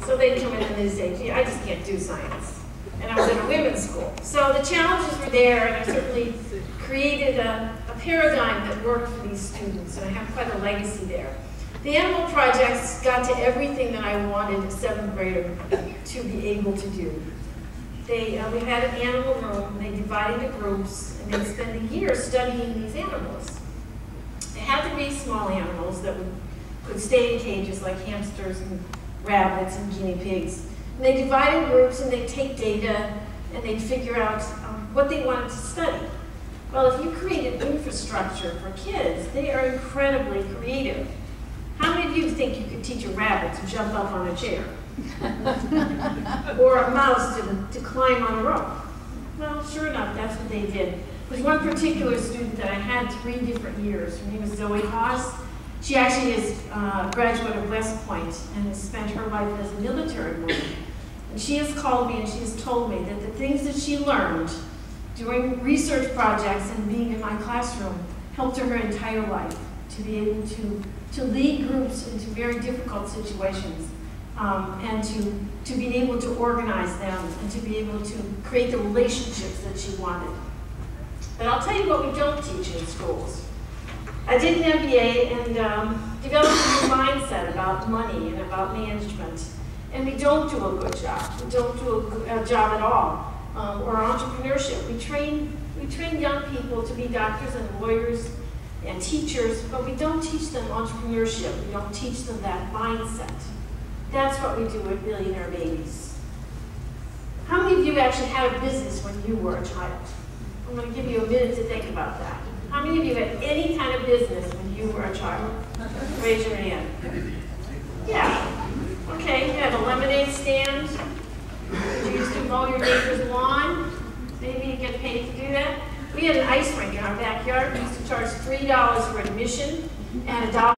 So they'd come in and they'd say, gee, I just can't do science. And I was in a women's school. So the challenges were there, and I certainly created a paradigm that worked for these students, and I have quite a legacy there. The animal projects got to everything that I wanted a 7th grader to be able to do. We had an animal room, and they divided into groups, and they'd spend a year studying these animals. They had to be small animals that could stay in cages like hamsters and rabbits and guinea pigs. And they divide in groups, and they'd take data, and they'd figure out what they wanted to study. Well, if you create an infrastructure for kids, they are incredibly creative. How many of you think you could teach a rabbit to jump up on a chair? Or a mouse to climb on a rope? Well, sure enough, that's what they did. There's one particular student that I had 3 different years. Her name is Zoe Haas. She actually is a graduate of West Point and has spent her life as a military woman. And she has called me and she has told me that the things that she learned doing research projects and being in my classroom helped her entire life to be able to lead groups into very difficult situations and to be able to organize them and to be able to create the relationships that she wanted. But I'll tell you what we don't teach in schools. I did an MBA and developed a new mindset about money and about management. And we don't do a good job. We don't do a job at all. Or entrepreneurship. We train young people to be doctors and lawyers and teachers, but we don't teach them entrepreneurship. We don't teach them that mindset. That's what we do at Billionaire Babies. How many of you actually had a business when you were a child? I'm going to give you a minute to think about that. How many of you had any kind of business when you were a child? Raise your hand. Yeah. Okay, you had a lemonade stand. Did you used to mow your neighbor's lawn? Maybe you get paid to do that. We had an ice rink in our backyard. We used to charge $3 for admission and $1